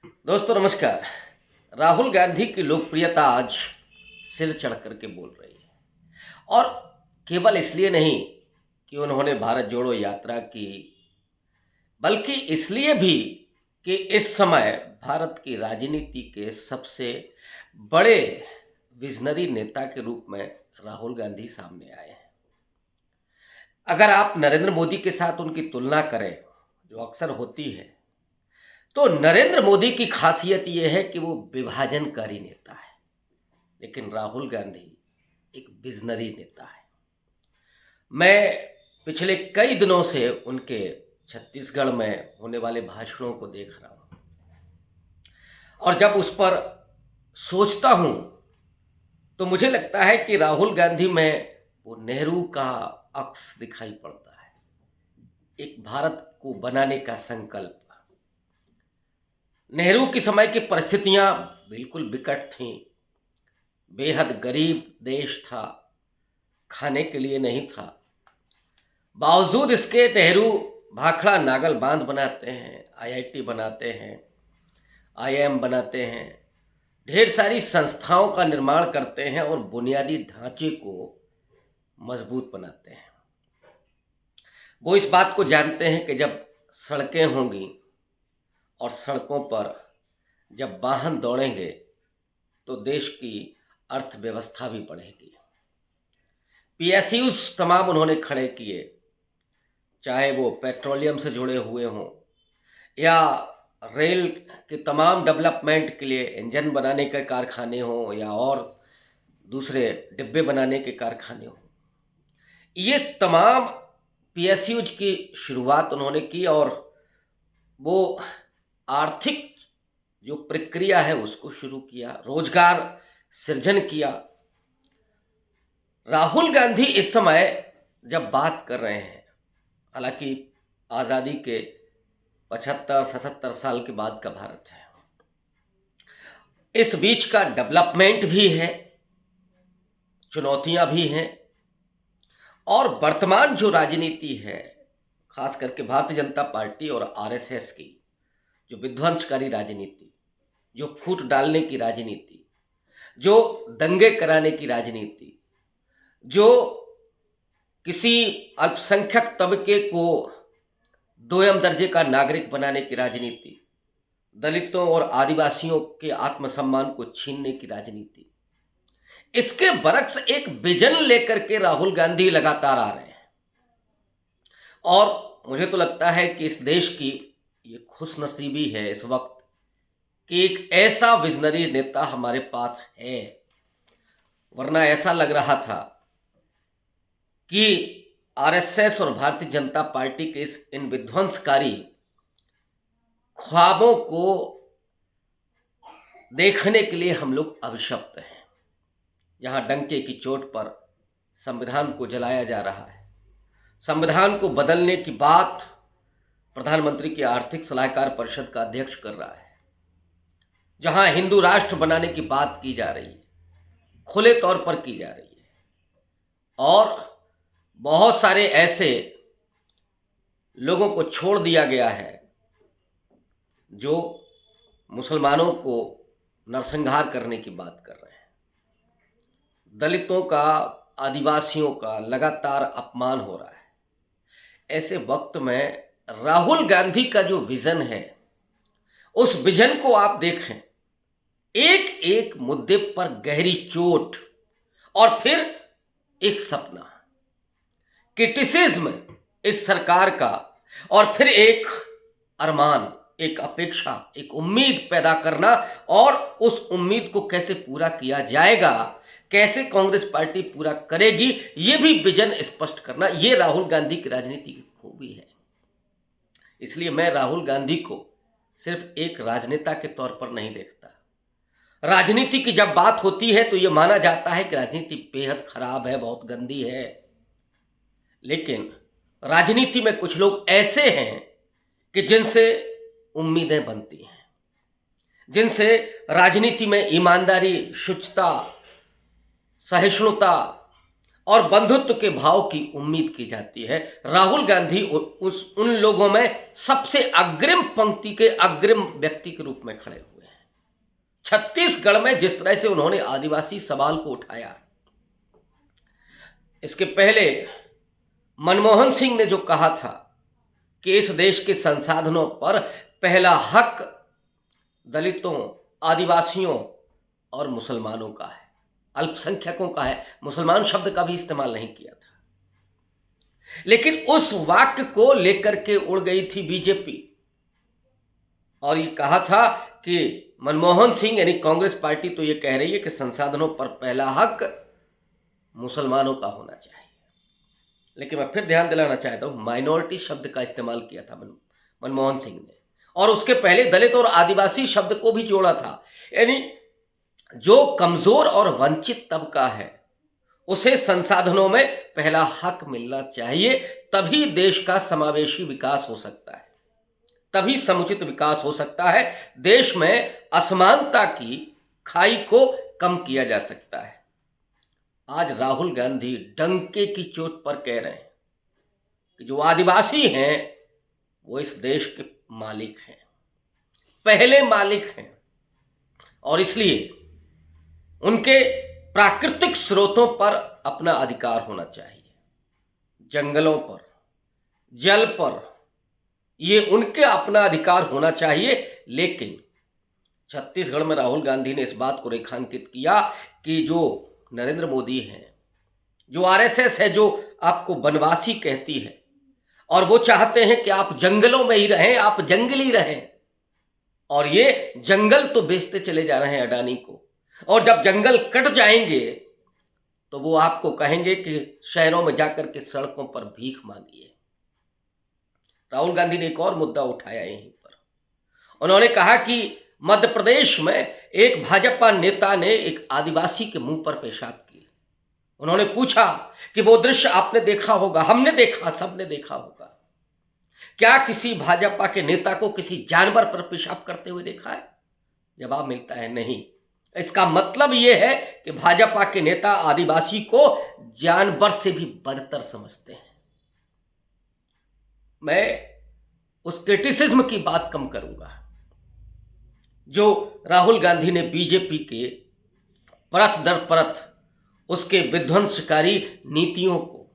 दोस्तों नमस्कार। राहुल गांधी की लोकप्रियता आज सिर चढ़ करके बोल रही है और केवल इसलिए नहीं कि उन्होंने भारत जोड़ो यात्रा की, बल्कि इसलिए भी कि इस समय भारत की राजनीति के सबसे बड़े विजनरी नेता के रूप में राहुल गांधी सामने आए हैं। अगर आप नरेंद्र मोदी के साथ उनकी तुलना करें, जो अक्सर होती है, तो नरेंद्र मोदी की खासियत यह है कि वो विभाजनकारी नेता है, लेकिन राहुल गांधी एक विजनरी नेता है। मैं पिछले कई दिनों से उनके छत्तीसगढ़ में होने वाले भाषणों को देख रहा हूं और जब उस पर सोचता हूं तो मुझे लगता है कि राहुल गांधी में वो नेहरू का अक्स दिखाई पड़ता है। एक भारत को बनाने का संकल्प। नेहरू के समय की परिस्थितियां बिल्कुल विकट थीं। बेहद गरीब देश था, खाने के लिए नहीं था। बावजूद इसके नेहरू भाखड़ा नागल बांध बनाते हैं, आईआईटी बनाते हैं, आईआईएम बनाते हैं, ढेर सारी संस्थाओं का निर्माण करते हैं और बुनियादी ढांचे को मजबूत बनाते हैं। वो इस बात को जानते हैं कि जब सड़कें होंगी और सड़कों पर जब वाहन दौड़ेंगे तो देश की अर्थव्यवस्था भी बढ़ेगी। पीएसयूज तमाम उन्होंने खड़े किए, चाहे वो पेट्रोलियम से जुड़े हुए हों या रेल के तमाम डेवलपमेंट के लिए इंजन बनाने के कारखाने हों या और दूसरे डिब्बे बनाने के कारखाने हों। ये तमाम पीएसयूज की शुरुआत उन्होंने की और वो आर्थिक जो प्रक्रिया है उसको शुरू किया, रोजगार सृजन किया। राहुल गांधी इस समय जब बात कर रहे हैं, हालांकि आज़ादी के 75-77 साल के बाद का भारत है, इस बीच का डेवलपमेंट भी है, चुनौतियां भी हैं और वर्तमान जो राजनीति है, खास करके भारतीय जनता पार्टी और आरएसएस की जो विध्वंसकारी राजनीति, जो फूट डालने की राजनीति, जो दंगे कराने की राजनीति, जो किसी अल्पसंख्यक तबके को दोयम दर्जे का नागरिक बनाने की राजनीति, दलितों और आदिवासियों के आत्मसम्मान को छीनने की राजनीति, इसके बरक्स एक विजन लेकर के राहुल गांधी लगातार आ रहे हैं। और मुझे तो लगता है कि इस देश की ये खुशनसीबी है इस वक्त कि एक ऐसा विजनरी नेता हमारे पास है, वरना ऐसा लग रहा था कि आरएसएस और भारतीय जनता पार्टी के इन विध्वंसकारी ख्वाबों को देखने के लिए हम लोग अभिशप्त हैं। जहां डंके की चोट पर संविधान को जलाया जा रहा है, संविधान को बदलने की बात प्रधानमंत्री की आर्थिक सलाहकार परिषद का अध्यक्ष कर रहा है, जहां हिंदू राष्ट्र बनाने की बात की जा रही है, खुले तौर पर की जा रही है, और बहुत सारे ऐसे लोगों को छोड़ दिया गया है जो मुसलमानों को नरसंहार करने की बात कर रहे हैं। दलितों का, आदिवासियों का लगातार अपमान हो रहा है। ऐसे वक्त में राहुल गांधी का जो विजन है, उस विजन को आप देखें, एक एक मुद्दे पर गहरी चोट और फिर एक सपना, क्रिटिसिज्म इस सरकार का, और फिर एक अरमान, एक अपेक्षा, एक उम्मीद पैदा करना और उस उम्मीद को कैसे पूरा किया जाएगा, कैसे कांग्रेस पार्टी पूरा करेगी, ये भी विजन स्पष्ट करना, ये राहुल गांधी की राजनीति की खूबी है। इसलिए मैं राहुल गांधी को सिर्फ एक राजनेता के तौर पर नहीं देखता। राजनीति की जब बात होती है तो यह माना जाता है कि राजनीति बेहद खराब है, बहुत गंदी है, लेकिन राजनीति में कुछ लोग ऐसे हैं कि जिनसे उम्मीदें बनती हैं, जिनसे राजनीति में ईमानदारी, शुचिता, सहिष्णुता और बंधुत्व के भाव की उम्मीद की जाती है। राहुल गांधी उन लोगों में सबसे अग्रिम पंक्ति के अग्रिम व्यक्ति के रूप में खड़े हुए हैं। छत्तीसगढ़ में जिस तरह से उन्होंने आदिवासी सवाल को उठाया, इसके पहले मनमोहन सिंह ने जो कहा था कि इस देश के संसाधनों पर पहला हक दलितों, आदिवासियों और मुसलमानों का है, अल्पसंख्यकों का है, मुसलमान शब्द का भी इस्तेमाल नहीं किया था। लेकिन उस वाक्य को लेकर के उड़ गई थी बीजेपी और ये कहा था कि मनमोहन सिंह यानी कांग्रेस पार्टी तो ये कह रही है कि संसाधनों पर पहला हक मुसलमानों का होना चाहिए। लेकिन मैं फिर ध्यान दिलाना चाहता हूं, माइनॉरिटी शब्द का इस्तेमाल किया था मनमोहन सिंह ने, और उसके पहले दलित और आदिवासी शब्द को भी जोड़ा था। यानी जो कमजोर और वंचित तबका है उसे संसाधनों में पहला हक मिलना चाहिए, तभी देश का समावेशी विकास हो सकता है, तभी समुचित विकास हो सकता है, देश में असमानता की खाई को कम किया जा सकता है। आज राहुल गांधी डंके की चोट पर कह रहे हैं कि जो आदिवासी हैं वो इस देश के मालिक हैं, पहले मालिक हैं, और इसलिए उनके प्राकृतिक स्रोतों पर अपना अधिकार होना चाहिए, जंगलों पर, जल पर, ये उनके अपना अधिकार होना चाहिए। लेकिन छत्तीसगढ़ में राहुल गांधी ने इस बात को रेखांकित किया कि जो नरेंद्र मोदी हैं, जो आरएसएस है, जो आपको बनवासी कहती है, और वो चाहते हैं कि आप जंगलों में ही रहें, आप जंगली रहें, और ये जंगल तो बेचते चले जा रहे हैं अडानी को, और जब जंगल कट जाएंगे तो वो आपको कहेंगे कि शहरों में जाकर के सड़कों पर भीख मांगिए। राहुल गांधी ने एक और मुद्दा उठाया यहीं पर, उन्होंने कहा कि मध्य प्रदेश में एक भाजपा नेता ने एक आदिवासी के मुंह पर पेशाब किया। उन्होंने पूछा कि वो दृश्य आपने देखा होगा, हमने देखा, सबने देखा होगा, क्या किसी भाजपा के नेता को किसी जानवर पर पेशाब करते हुए देखा है? जवाब मिलता है नहीं। इसका मतलब यह है कि भाजपा के नेता आदिवासी को जानवर से भी बदतर समझते हैं। मैं उस क्रिटिसिज्म की बात कम करूंगा जो राहुल गांधी ने बीजेपी के परत दर परत उसके विध्वंसकारी नीतियों को,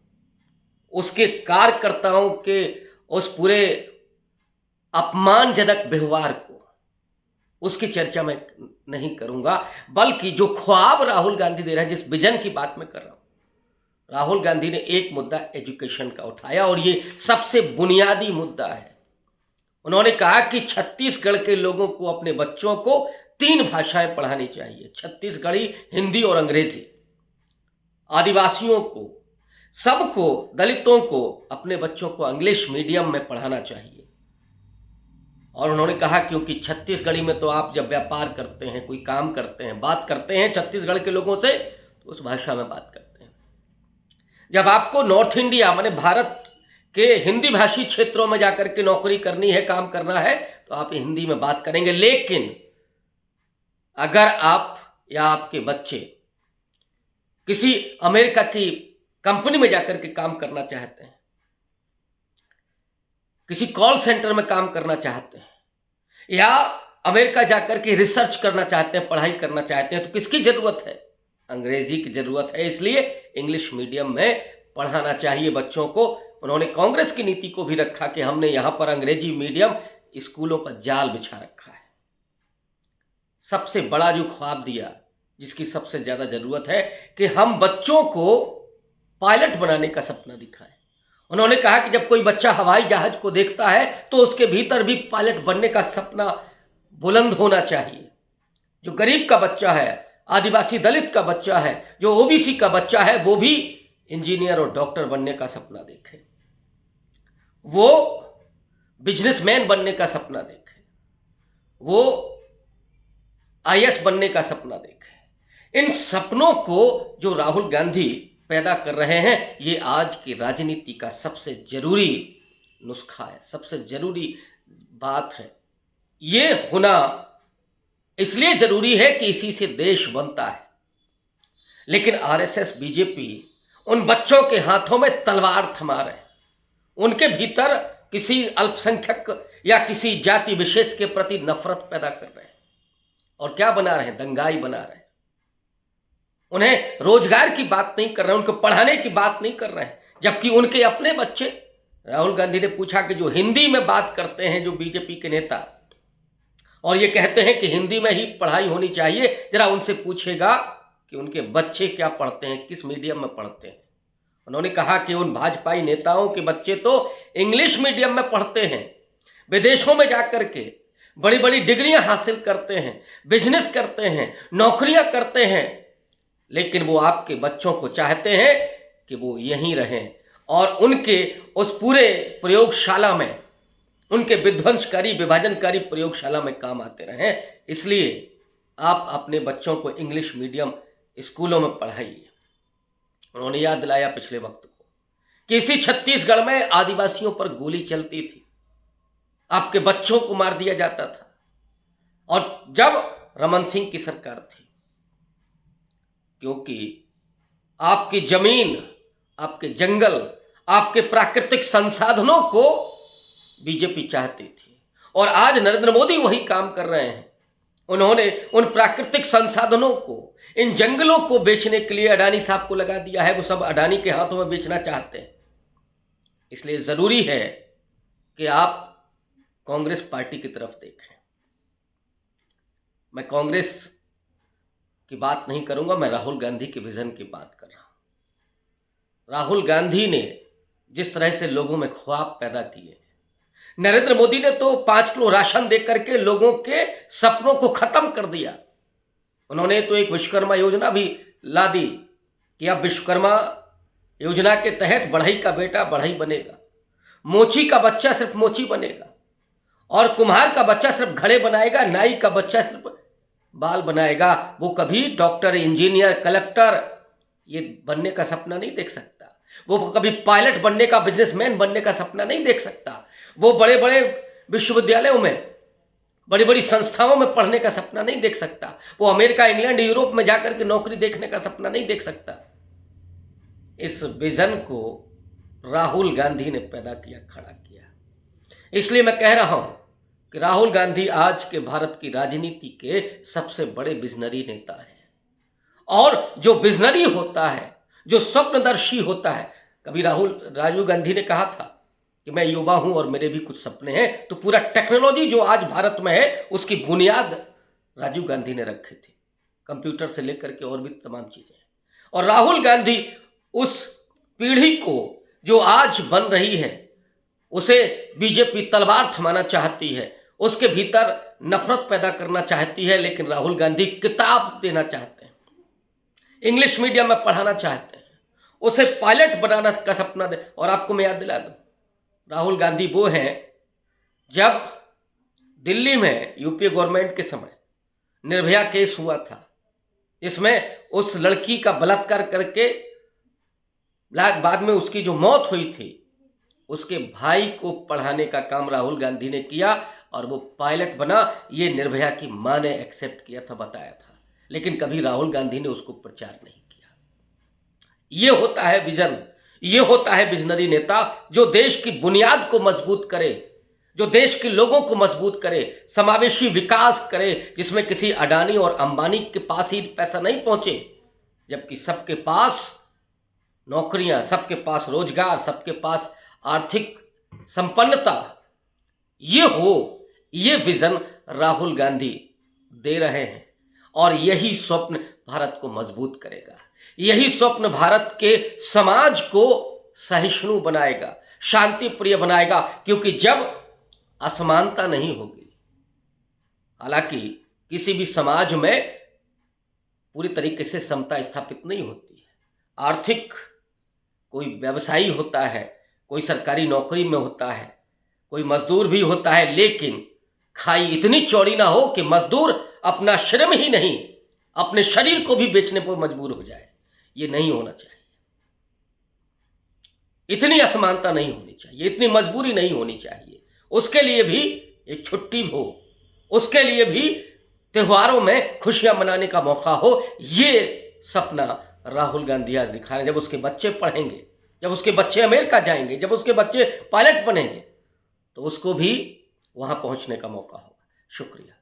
उसके कार्यकर्ताओं के उस पूरे अपमानजनक व्यवहार को, उसकी चर्चा मैं नहीं करूंगा, बल्कि जो ख्वाब राहुल गांधी दे रहे हैं, जिस विजन की बात मैं कर रहा हूं, राहुल गांधी ने एक मुद्दा एजुकेशन का उठाया और ये सबसे बुनियादी मुद्दा है। उन्होंने कहा कि छत्तीसगढ़ के लोगों को, अपने बच्चों को 3 भाषाएं पढ़ानी चाहिए, छत्तीसगढ़ी, हिंदी और अंग्रेजी। आदिवासियों को, सबको, दलितों को अपने बच्चों को इंग्लिश मीडियम में पढ़ाना चाहिए। और उन्होंने कहा क्योंकि छत्तीसगढ़ी में तो आप जब व्यापार करते हैं, कोई काम करते हैं, बात करते हैं छत्तीसगढ़ के लोगों से, तो उस भाषा में बात करते हैं। जब आपको नॉर्थ इंडिया माने भारत के हिंदी भाषी क्षेत्रों में जाकर के नौकरी करनी है, काम करना है, तो आप हिंदी में बात करेंगे। लेकिन अगर आप या आपके बच्चे किसी अमेरिका की कंपनी में जाकर के काम करना चाहते हैं, किसी कॉल सेंटर में काम करना चाहते हैं, या अमेरिका जाकर के रिसर्च करना चाहते हैं, पढ़ाई करना चाहते हैं, तो किसकी जरूरत है? अंग्रेजी की जरूरत है। इसलिए इंग्लिश मीडियम में पढ़ाना चाहिए बच्चों को। उन्होंने कांग्रेस की नीति को भी रखा कि हमने यहां पर अंग्रेजी मीडियम स्कूलों का जाल बिछा रखा है। सबसे बड़ा जो ख्वाब दिया, जिसकी सबसे ज्यादा जरूरत है, कि हम बच्चों को पायलट बनाने का सपना दिखाएं। उन्होंने कहा कि जब कोई बच्चा हवाई जहाज को देखता है तो उसके भीतर भी पायलट बनने का सपना बुलंद होना चाहिए। जो गरीब का बच्चा है, आदिवासी दलित का बच्चा है, जो ओबीसी का बच्चा है, वो भी इंजीनियर और डॉक्टर बनने का सपना देखे, वो बिजनेसमैन बनने का सपना देखे, वो आईएएस बनने का सपना देखे। इन सपनों को जो राहुल गांधी पैदा कर रहे हैं, ये आज की राजनीति का सबसे जरूरी नुस्खा है, सबसे जरूरी बात है। ये होना इसलिए जरूरी है कि इसी से देश बनता है। लेकिन आरएसएस, बीजेपी उन बच्चों के हाथों में तलवार थमा रहे हैं, उनके भीतर किसी अल्पसंख्यक या किसी जाति विशेष के प्रति नफरत पैदा कर रहे हैं। और क्या बना रहे हैं? दंगाई बना रहे हैं। उन्हें रोजगार की बात नहीं कर रहे हैं, उनको पढ़ाने की बात नहीं कर रहे हैं, जबकि उनके अपने बच्चे, राहुल गांधी ने पूछा कि जो हिंदी में बात करते हैं जो बीजेपी के नेता, और ये कहते हैं कि हिंदी में ही पढ़ाई होनी चाहिए, जरा उनसे पूछेगा कि उनके बच्चे क्या पढ़ते हैं, किस मीडियम में पढ़ते हैं। उन्होंने कहा कि उन भाजपाई नेताओं के बच्चे तो इंग्लिश मीडियम में पढ़ते हैं, विदेशों में जाकर के बड़ी बड़ी डिग्रियां हासिल करते हैं, बिजनेस करते हैं, नौकरियां करते हैं, लेकिन वो आपके बच्चों को चाहते हैं कि वो यहीं रहें और उनके उस पूरे प्रयोगशाला में, उनके विध्वंसकारी विभाजनकारी प्रयोगशाला में काम आते रहें। इसलिए आप अपने बच्चों को इंग्लिश मीडियम स्कूलों में पढ़ाइए। उन्होंने याद दिलाया पिछले वक्त को कि इसी छत्तीसगढ़ में आदिवासियों पर गोली चलती थी, आपके बच्चों को मार दिया जाता था। और जब रमन सिंह की सरकार थी, क्योंकि आपकी जमीन, आपके जंगल, आपके प्राकृतिक संसाधनों को बीजेपी चाहती थी, और आज नरेंद्र मोदी वही काम कर रहे हैं। उन्होंने उन प्राकृतिक संसाधनों को, इन जंगलों को बेचने के लिए अडानी साहब को लगा दिया है। वो सब अडानी के हाथों में बेचना चाहते हैं। इसलिए जरूरी है कि आप कांग्रेस पार्टी की तरफ देखें। मैं कांग्रेस की बात नहीं करूंगा, मैं राहुल गांधी के विजन की बात कर रहा हूं। राहुल गांधी ने जिस तरह से लोगों में ख्वाब पैदा किए, नरेंद्र मोदी ने तो 5 किलो राशन दे करके लोगों के सपनों को खत्म कर दिया। उन्होंने तो एक विश्वकर्मा योजना भी ला दी कि अब विश्वकर्मा योजना के तहत बढ़ई का बेटा बढ़ई बनेगा, मोची का बच्चा सिर्फ मोची बनेगा, और कुम्हार का बच्चा सिर्फ घड़े बनाएगा, नाई का बच्चा सिर्फ बाल बनाएगा। वो कभी डॉक्टर, इंजीनियर, कलेक्टर ये बनने का सपना नहीं देख सकता। वो कभी पायलट बनने का, बिजनेसमैन बनने का सपना नहीं देख सकता। वो बड़े बड़े विश्वविद्यालयों में, बड़ी बड़ी संस्थाओं में पढ़ने का सपना नहीं देख सकता। वो अमेरिका, इंग्लैंड, यूरोप में जाकर के नौकरी देखने का सपना नहीं देख सकता। इस विजन को राहुल गांधी ने पैदा किया, खड़ा किया। इसलिए मैं कह रहा हूं कि राहुल गांधी आज के भारत की राजनीति के सबसे बड़े विजनरी नेता हैं। और जो विजनरी होता है, जो स्वप्नदर्शी होता है, कभी राजीव गांधी ने कहा था कि मैं युवा हूं और मेरे भी कुछ सपने हैं, तो पूरा टेक्नोलॉजी जो आज भारत में है उसकी बुनियाद राजीव गांधी ने रखी थी, कंप्यूटर से लेकर के और भी तमाम चीजें। और राहुल गांधी उस पीढ़ी को जो आज बन रही है उसे बीजेपी तलवार थमाना चाहती है, उसके भीतर नफरत पैदा करना चाहती है। लेकिन राहुल गांधी किताब देना चाहते हैं, इंग्लिश मीडियम में पढ़ाना चाहते हैं, उसे पायलट बनाना का सपना दे। और आपको मैं याद दिला दूं, राहुल गांधी वो हैं, जब दिल्ली में यूपीए गवर्नमेंट के समय निर्भया केस हुआ था, इसमें उस लड़की का बलात्कार करके बाद में उसकी जो मौत हुई थी, उसके भाई को पढ़ाने का काम राहुल गांधी ने किया और वो पायलट बना। ये निर्भया की मां ने एक्सेप्ट किया था, बताया था, लेकिन कभी राहुल गांधी ने उसको प्रचार नहीं किया। ये होता है विजन, ये होता है विजनरी नेता, जो देश की बुनियाद को मजबूत करे, जो देश के लोगों को मजबूत करे, समावेशी विकास करे, जिसमें किसी अडानी और अंबानी के पास ही पैसा नहीं पहुंचे, जबकि सबके पास नौकरियां, सबके पास रोजगार, सबके पास आर्थिक संपन्नता ये हो। ये विजन राहुल गांधी दे रहे हैं और यही स्वप्न भारत को मजबूत करेगा। यही स्वप्न भारत के समाज को सहिष्णु बनाएगा, शांति प्रिय बनाएगा। क्योंकि जब असमानता नहीं होगी, हालांकि किसी भी समाज में पूरी तरीके से समता स्थापित नहीं होती है। आर्थिक, कोई व्यवसायी होता है, कोई सरकारी नौकरी में होता है, कोई मजदूर भी होता है, लेकिन खाई इतनी चौड़ी ना हो कि मजदूर अपना श्रम ही नहीं, अपने शरीर को भी बेचने पर मजबूर हो जाए। ये नहीं होना चाहिए। इतनी असमानता नहीं होनी चाहिए, इतनी मजबूरी नहीं होनी चाहिए। उसके लिए भी एक छुट्टी हो, उसके लिए भी त्योहारों में खुशियां मनाने का मौका हो। ये सपना राहुल गांधी आज दिखा रहे हैं। जब उसके बच्चे पढ़ेंगे, जब उसके बच्चे अमेरिका जाएंगे, जब उसके बच्चे पायलट बनेंगे, तो उसको भी वहां पहुंचने का मौका होगा। शुक्रिया।